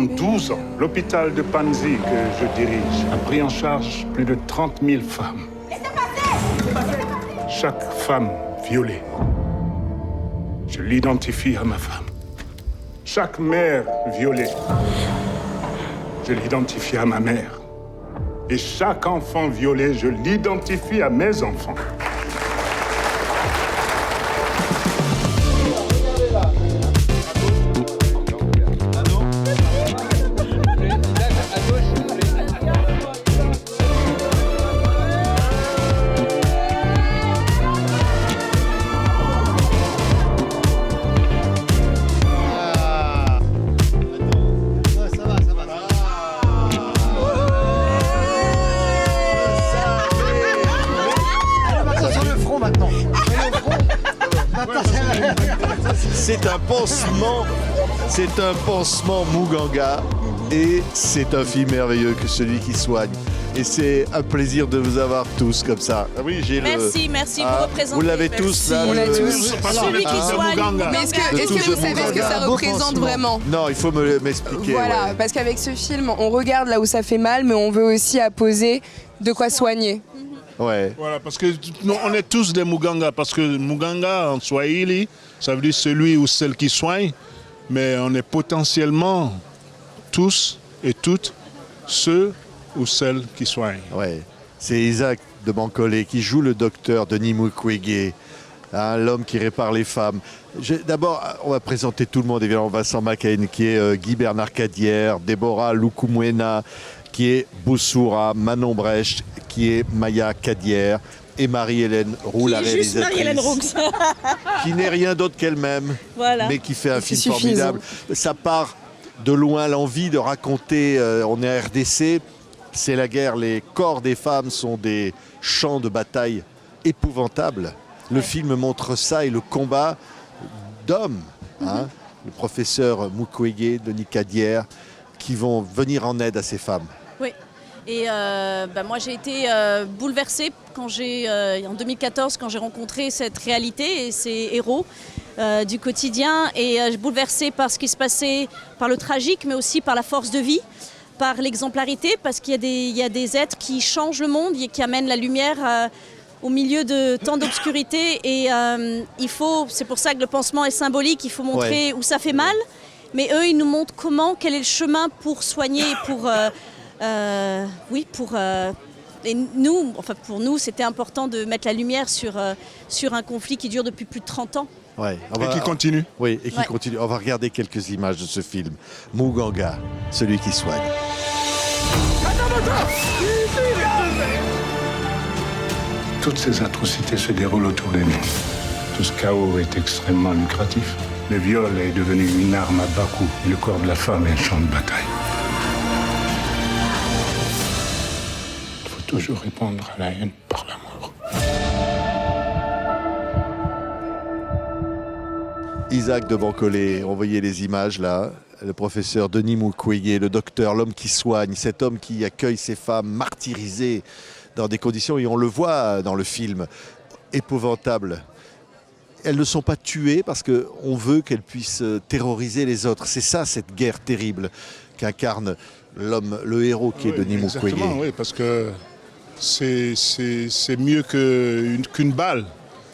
12 ans, l'hôpital de Panzi que je dirige a pris en charge plus de 30 000 femmes. Chaque femme violée, je l'identifie à ma femme. Chaque mère violée, je l'identifie à ma mère. Et chaque enfant violé, je l'identifie à mes enfants. C'est un pansement Mouganga et c'est un film merveilleux que celui qui soigne. Et c'est un plaisir de vous avoir tous comme ça. Ah oui, j'ai merci, vous représentez. Vous l'avez tous là. On l'a tous. Celui qui soigne. Mais est-ce que vous savez ce que ça représente vraiment? Non, il faut m'expliquer. Voilà, ouais. parce qu'avec ce film, on regarde là où ça fait mal, mais on veut aussi apposer de quoi soigner. Ouais. Voilà, parce que nous, on est tous des Muganga, parce que Muganga en Swahili, ça veut dire celui ou celle qui soigne, mais on est potentiellement tous et toutes ceux ou celles qui soignent. Ouais. C'est Isaac de Bancolé qui joue le docteur Denis Mukwege, hein, l'homme qui répare les femmes. D'abord, on va présenter tout le monde, évidemment, Vincent Macaigne, qui est Guy Bernard Cadière, Déborah Lukumwena, qui est Boussoura, Manon Brecht, qui est Maya Cadière, et Marie-Hélène Roux, la réalisatrice. Marie-Hélène Roux. Qui n'est rien d'autre qu'elle-même, voilà. mais qui fait un film suffisant. formidable. Ça part de loin, l'envie de raconter, on est à RDC, c'est la guerre, les corps des femmes sont des champs de bataille épouvantables. Le film montre ça et le combat d'hommes, hein, le professeur Mukwege, Denis Cadière, qui vont venir en aide à ces femmes. Oui. Et moi j'ai été bouleversée en 2014 quand j'ai rencontré cette réalité et ces héros du quotidien et bouleversée par ce qui se passait, par le tragique mais aussi par la force de vie, par l'exemplarité parce qu'il y a des êtres qui changent le monde et qui amènent la lumière au milieu de tant d'obscurité et c'est pour ça que le pansement est symbolique, il faut montrer où ça fait mal mais eux ils nous montrent quel est le chemin pour soigner et pour nous, c'était important de mettre la lumière sur un conflit qui dure depuis plus de 30 ans. Ouais, Et qui continue. Oui, et qui continue. On va regarder quelques images de ce film. Muganga, celui qui soigne. Toutes ces atrocités se déroulent autour de nous. Tout ce chaos est extrêmement lucratif. Le viol est devenu une arme à bas coût. Le corps de la femme est un champ de bataille. Il faut toujours répondre à la haine par l'amour. Isaac de Bancolé, on voyait les images là. Le professeur Denis Mukwege, le docteur, l'homme qui soigne, cet homme qui accueille ces femmes martyrisées dans des conditions, et on le voit dans le film, épouvantables. Elles ne sont pas tuées parce qu'on veut qu'elles puissent terroriser les autres. C'est ça, cette guerre terrible qu'incarne l'homme, le héros qui est Denis Mukwege. Exactement, oui, parce que c'est mieux qu'une balle.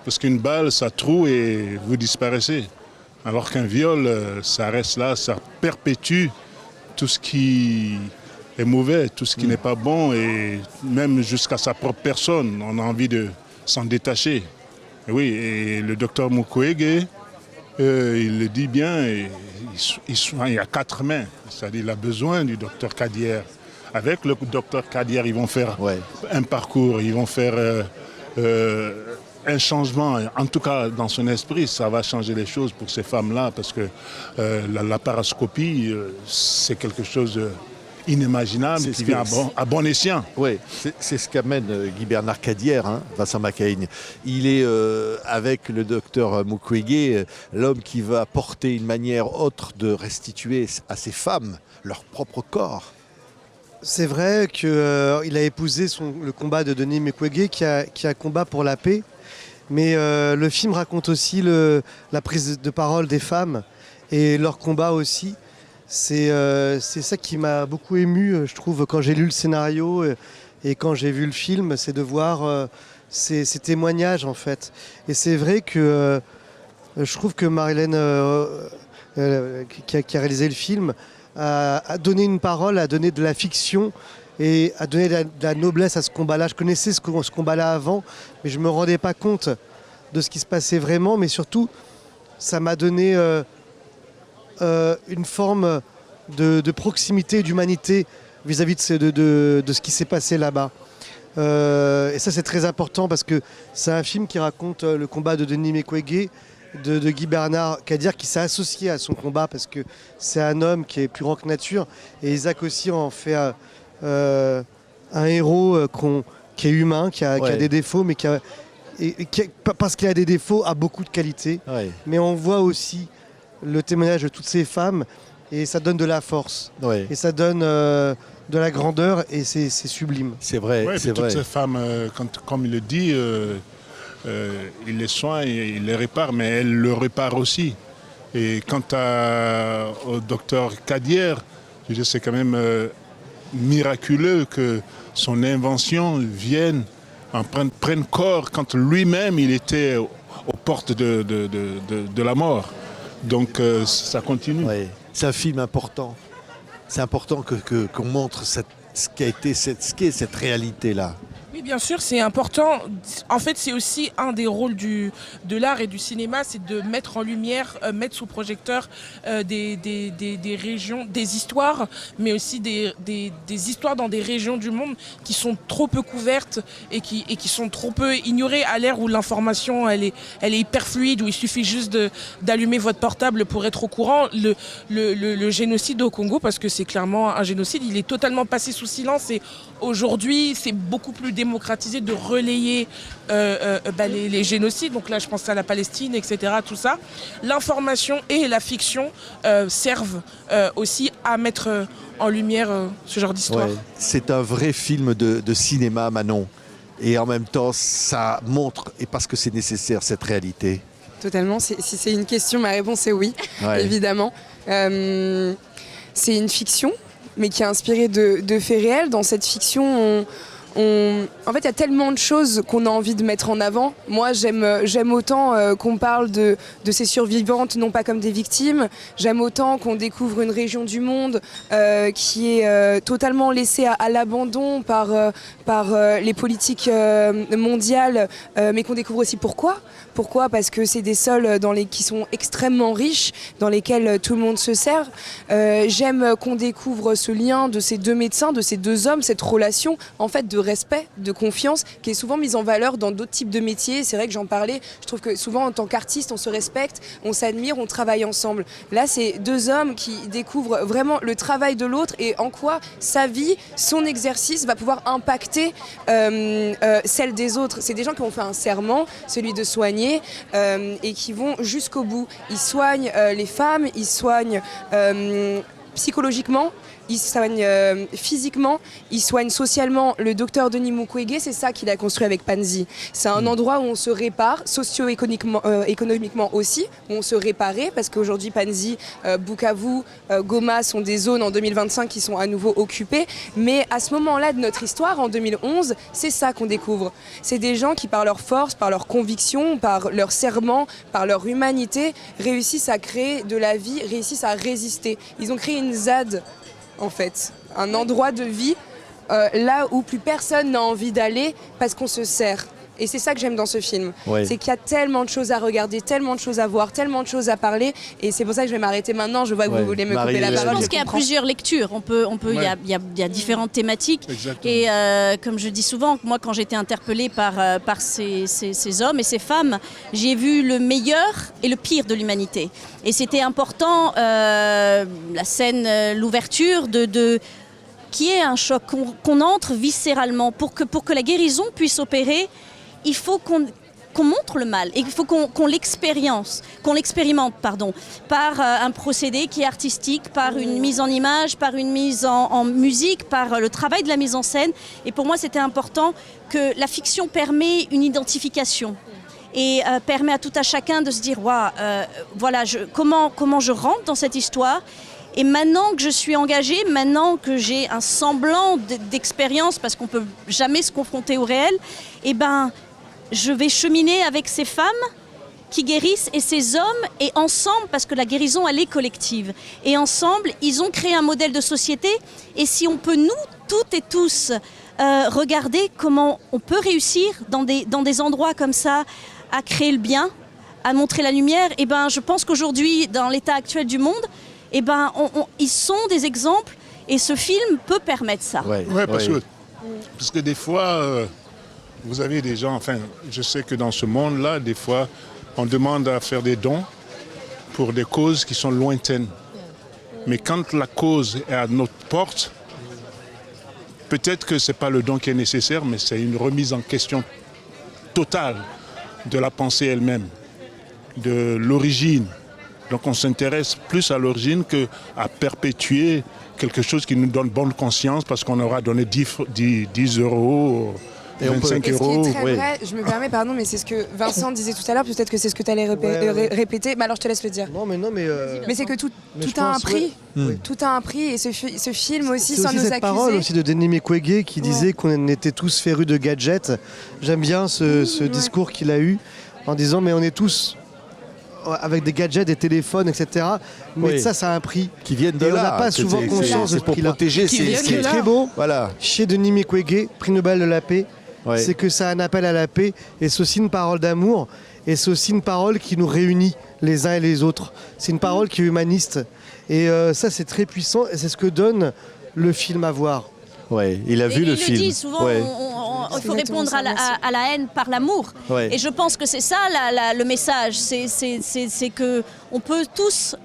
Parce qu'une balle, ça troue et vous disparaissez. Alors qu'un viol, ça reste là, ça perpétue tout ce qui est mauvais, tout ce qui n'est pas bon, et même jusqu'à sa propre personne, on a envie de s'en détacher. Et oui, et le docteur Mukwege, il le dit bien, il a 4 mains, c'est-à-dire il a besoin du docteur Cadière. Avec le docteur Cadière, ils vont faire un parcours, ils vont faire un changement, en tout cas dans son esprit, ça va changer les choses pour ces femmes-là, parce que la parascopie, c'est quelque chose inimaginable qui vient à bon escient. Oui, c'est ce qu'amène Guy Bernard Cadière, hein, Vincent Macaigne. Il est, avec le docteur Mukwege, l'homme qui va porter une manière autre de restituer à ces femmes leur propre corps. C'est vrai qu'il a épousé le combat de Denis Mukwege qui a combat pour la paix. Mais le film raconte aussi la prise de parole des femmes et leur combat aussi. C'est ça qui m'a beaucoup ému, je trouve, quand j'ai lu le scénario et quand j'ai vu le film, c'est de voir ces témoignages en fait. Et c'est vrai que je trouve que Marilyn, qui a réalisé le film, a donné une parole, a donné de la fiction et a donné de la noblesse à ce combat-là. Je connaissais ce combat-là avant, mais je ne me rendais pas compte de ce qui se passait vraiment. Mais surtout, ça m'a donné une forme de proximité, d'humanité vis-à-vis de ce qui s'est passé là-bas. Et ça, c'est très important parce que c'est un film qui raconte le combat de Denis Mukwege, de Guy Bernard Kadir, qui s'est associé à son combat parce que c'est un homme qui est plus grand que nature. Et Isaac aussi en fait un héros qui est humain, qui a des défauts, mais parce qu'il a des défauts, a beaucoup de qualités. Ouais. Mais on voit aussi le témoignage de toutes ces femmes et ça donne de la force. Ouais. Et ça donne de la grandeur et c'est sublime. C'est vrai, Ouais, c'est toutes vrai. ces femmes, comme il le dit, il les soigne et il les répare, mais elle le répare aussi. Et quant au docteur Kadir, je veux dire, c'est quand même miraculeux que son invention prenne corps quand lui-même il était aux portes de la mort. Donc ça continue. Ouais. C'est un film important. C'est important qu'on montre ce qu'est cette réalité-là. Oui, bien sûr, c'est important. En fait, c'est aussi un des rôles de l'art et du cinéma, c'est de mettre en lumière, mettre sous projecteur des régions, des histoires, mais aussi des histoires dans des régions du monde qui sont trop peu couvertes et qui sont trop peu ignorées à l'ère où l'information elle est hyper fluide, où il suffit juste d'allumer votre portable pour être au courant. Le génocide au Congo, parce que c'est clairement un génocide, il est totalement passé sous silence et aujourd'hui, c'est beaucoup plus démocratisé de relayer les génocides. Donc là, je pense à la Palestine, etc. Tout ça. L'information et la fiction servent aussi à mettre en lumière ce genre d'histoire. Ouais. C'est un vrai film de cinéma, Manon. Et en même temps, ça montre, et parce que c'est nécessaire, cette réalité. Totalement. Si c'est une question, ma réponse est oui, Ouais. évidemment. C'est une fiction, mais qui est inspirée de faits réels. Dans cette fiction, en fait, il y a tellement de choses qu'on a envie de mettre en avant. Moi, j'aime autant qu'on parle de ces survivantes, non pas comme des victimes. J'aime autant qu'on découvre une région du monde qui est totalement laissée à l'abandon par les politiques mondiales, mais qu'on découvre aussi pourquoi. Pourquoi ? Parce que c'est des sols qui sont extrêmement riches, dans lesquels tout le monde se sert. J'aime qu'on découvre ce lien de ces deux médecins, de ces deux hommes, cette relation en fait de respect, de confiance, qui est souvent mise en valeur dans d'autres types de métiers. C'est vrai que j'en parlais, je trouve que souvent en tant qu'artiste, on se respecte, on s'admire, on travaille ensemble. Là, c'est deux hommes qui découvrent vraiment le travail de l'autre et en quoi sa vie, son exercice va pouvoir impacter celle des autres. C'est des gens qui ont fait un serment, celui de soigner, et qui vont jusqu'au bout. Ils soignent les femmes, ils soignent psychologiquement, ils soignent physiquement, ils soignent socialement. Le docteur Denis Mukwege, c'est ça qu'il a construit avec Panzi. C'est un endroit où on se répare, socio-économiquement aussi, où on se réparait, parce qu'aujourd'hui Panzi, Bukavu, Goma sont des zones en 2025 qui sont à nouveau occupées. Mais à ce moment-là de notre histoire, en 2011, c'est ça qu'on découvre. C'est des gens qui, par leur force, par leur conviction, par leur serment, par leur humanité, réussissent à créer de la vie, réussissent à résister. Ils ont créé une ZAD, en fait, un endroit de vie là où plus personne n'a envie d'aller parce qu'on se sert. Et c'est ça que j'aime dans ce film. Ouais. C'est qu'il y a tellement de choses à regarder, tellement de choses à voir, tellement de choses à parler. Et c'est pour ça que je vais m'arrêter maintenant. Je vois que vous voulez me couper la parole. Je pense qu'il y a plusieurs lectures. Il y a différentes thématiques. Exactement. Et comme je dis souvent, moi, quand j'étais interpellée par ces hommes et ces femmes, j'ai vu le meilleur et le pire de l'humanité. Et c'était important, la scène, l'ouverture qui est un choc, qu'on entre viscéralement pour que la guérison puisse opérer. Il faut qu'on montre le mal et il faut qu'on l'expérimente, par un procédé qui est artistique, par une mise en image, par une mise en musique, par le travail de la mise en scène. Et pour moi, c'était important que la fiction permet une identification et permet à tout à chacun de se dire voilà, comment je rentre dans cette histoire. Et maintenant que je suis engagée, maintenant que j'ai un semblant d'expérience, parce qu'on ne peut jamais se confronter au réel, eh ben, je vais cheminer avec ces femmes qui guérissent et ces hommes, et ensemble, parce que la guérison, elle est collective. Et ensemble, ils ont créé un modèle de société. Et si on peut, nous, toutes et tous, regarder comment on peut réussir dans des endroits comme ça, à créer le bien, à montrer la lumière, et ben, je pense qu'aujourd'hui, dans l'état actuel du monde, et ben, ils sont des exemples, et ce film peut permettre ça. Ouais, Parce que des fois, vous avez des gens, enfin, je sais que dans ce monde-là, des fois, on demande à faire des dons pour des causes qui sont lointaines. Mais quand la cause est à notre porte, peut-être que ce n'est pas le don qui est nécessaire, mais c'est une remise en question totale de la pensée elle-même, de l'origine. Donc on s'intéresse plus à l'origine qu'à perpétuer quelque chose qui nous donne bonne conscience parce qu'on aura donné 10 euros, Et on peut- 25 Et ce qui euros. est très oui. vrai, je me permets, pardon, mais c'est ce que Vincent disait tout à l'heure, peut-être que c'est ce que tu allais Ouais. répéter, mais alors je te laisse le dire. Non, mais Mais c'est que tout Mais je a un pense, prix, ouais. tout a un prix, et ce film aussi, c'est sans aussi nous cette parole accuser. aussi de Denis Mukwege qui disait qu'on était tous férus de gadgets. J'aime bien ce discours qu'il a eu en disant mais on est tous avec des gadgets, des téléphones, etc. Mais Oui. ça a un prix. Qui viennent de Et on là. n'a pas souvent conscience de C'est ce pour prix-là. protéger Qui ces... viennent Ce qui de est là. très beau Voilà. chez Denis Mukwege, prix Nobel de la paix, Ouais. c'est que c'est un appel à la paix et c'est aussi une parole d'amour et c'est aussi une parole qui nous réunit les uns et les autres. C'est une parole qui est humaniste et ça c'est très puissant et c'est ce que donne le film à voir. Ouais, il a Et vu le il film. le dit souvent, Ouais. il faut exactement répondre ça, à merci. la haine par l'amour. Ouais. Et je pense que c'est ça le message, c'est que on peut tous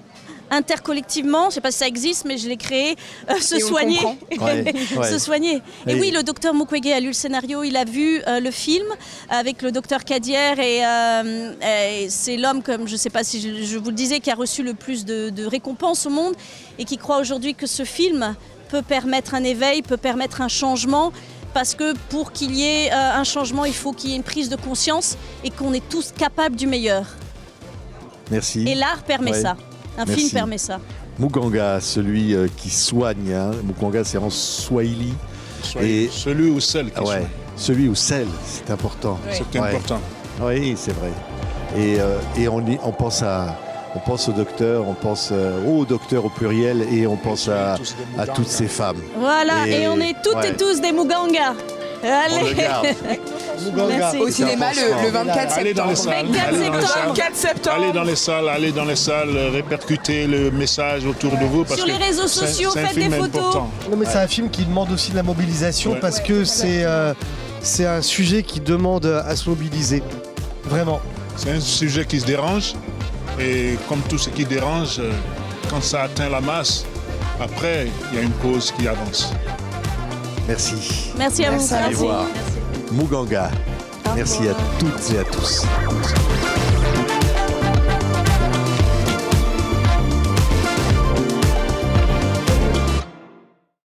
intercollectivement, je ne sais pas si ça existe, mais je l'ai créé, se Et on soigner. comprend. Ouais, ouais. Se soigner. Et Et- oui, le docteur Mukwege a lu le scénario, il a vu le film avec le docteur Kadier et c'est l'homme, comme je ne sais pas si je vous le disais, qui a reçu le plus de récompenses au monde et qui croit aujourd'hui que ce film peut permettre un éveil, peut permettre un changement. Parce que pour qu'il y ait un changement, il faut qu'il y ait une prise de conscience et qu'on est tous capables du meilleur. Merci. Et l'art permet Ouais. ça. Un Merci. film permet ça. Muganga, celui qui soigne. Hein. Muganga, c'est en Swahili. Et- Celui ou celle qui Ah ouais. soit. Celui ou celle, c'est important. C'est Ouais. important. Oui, c'est vrai. Et on pense au docteur, on pense au docteur au pluriel et on pense à toutes ces femmes. Voilà, et on est toutes ouais. et tous des Muganga. On Allez. le garde. Merci. Au cinéma important. le 24 Allez dans les septembre. salles. 24 allez dans les septembre. salles. 4 septembre. Allez dans les salles, répercutez le message autour de vous. Parce Sur que les réseaux c'est- sociaux, c'est un faites film des photos. important. Non mais c'est un film qui demande aussi de la mobilisation Ouais. parce que c'est un sujet qui demande à se mobiliser. Vraiment. C'est un sujet qui se dérange. Et comme tout ce qui dérange, quand ça atteint la masse, après, il y a une cause qui avance. Merci. Merci à vous. Merci à Allez voir. Muganga. Merci à toutes et à tous.